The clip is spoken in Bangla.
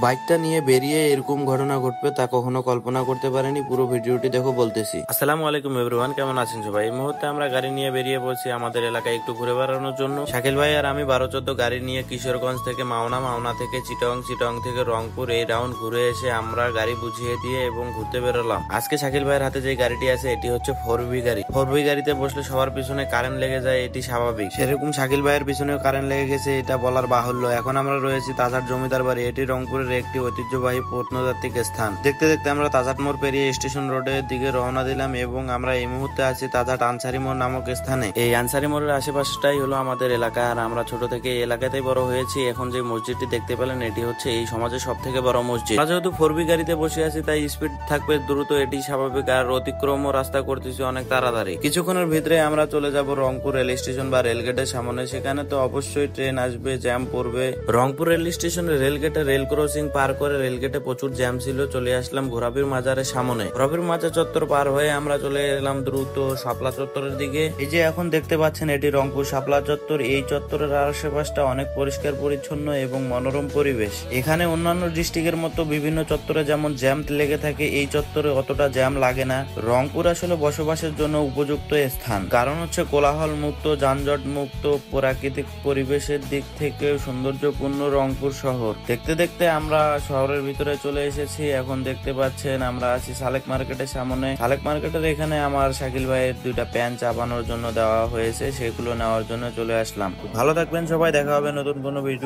বাইকটা নিয়ে বেরিয়ে এরকম ঘটনা ঘটবে তা কখনো কল্পনা করতে পারেনি। পুরো ভিডিওটি দেখো বলতেছি। আসসালামু আলাইকুম এভরিওয়ান, কেমন আছেন সবাই? এই মুহূর্তে আমরা গাড়ি নিয়ে বেরিয়ে পড়ছি আমাদের এলাকায় একটু ঘুরে বেড়ানোর জন্য। শাকিল ভাই আর আমি 12-14 গাড়ি নিয়ে কিশোরগঞ্জ থেকে মাওনা, মাওনা থেকে চিটাগং, চিটাগং থেকে রংপুর এই রাউন্ড ঘুরে এসে আমরা গাড়ি বুঝিয়ে দিয়ে এবং ঘুরতে বেরোলাম। আজকে শাকিল ভাইয়ের হাতে যে গাড়িটি আছে এটি হচ্ছে 4V গাড়ি। 4V গাড়িতে বসলে সবার পিছনে কারেন্ট লেগে যায়, এটি স্বাভাবিক। সেরকম শাকিল ভাইয়ের পিছনেও কারেন্ট লেগে গেছে, এটা বলার বাহুল্য। এখন আমরা রয়েছি তাজার জমিদার বাড়ি। এটি রংপুরের একটি ঐতিহ্যবাহী প্রত্নতাত্ত্বিক স্থান। দেখতে দেখতে আমরা তাজাট মোড় পেরিয়ে স্টেশন রোডের দিকে রওনা দিলাম এবং আমরা এই মুহূর্তে আছি তাজাট আনসারি মোড় নামক স্থানে। এই আনসারি মোড়ের আশেপাশটাই হলো আমাদের এলাকা, আর আমরা ছোট থেকে এই এলাকাতেই বড় হয়েছি। এখন যে মসজিদটি দেখতে পেলেন এটি হচ্ছে এই সমাজের সব থেকে বড় মসজিদ। আমরা যেহেতু 4V গাড়িতে বসে আছি তাই স্পিড থাকবে দ্রুত, এটি স্বাভাবিক। আর অতিক্রম রাস্তা করতেছি অনেক তাড়াতাড়ি। কিছুক্ষণের ভিতরে আমরা চলে যাব রংপুর রেল স্টেশন বা রেলগেটের সামনে। সেখানে তো অবশ্যই ট্রেন আসবে, জ্যাম পড়বে। রংপুর রেল স্টেশনে রেলগেটে রেল ক্রসিং পার করে রেলগেটে প্রচুর জ্যাম ছিল। চলে আসলাম ঘোরাবির মাজারের সামনে। ঘোরাবির মাজার চত্বর পার হয়ে আমরা চলে এলাম দ্রুত শাপলা চত্বরের দিকে। এই যে এখন দেখতে পাচ্ছেন এটি রংপুর শাপলা চত্বর। এই চত্বরের আশেপাশটা অনেক পরিষ্কার পরিচ্ছন্ন এবং মনোরম পরিবেশ। এখানে অন্যান্য ডিস্ট্রিক্টের মতো বিভিন্ন চত্বরে যেমন জ্যাম লেগে থাকে, এই চত্বরে অতটা জ্যাম লাগে না। রংপুর আসলে বসবাসের জন্য উপযুক্ত স্থান, কারণ হচ্ছে কোলাহল মুক্ত, যানজট মুক্ত, প্রাকৃতিক পরিবেশের দিক থেকে সৌন্দর্যপূর্ণ রংপুর শহর। দেখতে দেখতে আমরা শহরের ভিতরে চলে এসেছি। এখন দেখতে পাচ্ছেন আমরা আছি সালেক মার্কেটের সামনে। সালেক মার্কেটের এখানে আমার শাকিল ভাইয়ের দুইটা প্যান্ট চাপানোর জন্য দেওয়া হয়েছে, সেগুলো নেওয়ার জন্য চলে আসলাম। ভালো থাকবেন সবাই, দেখা হবে নতুন কোনো ভিডিও।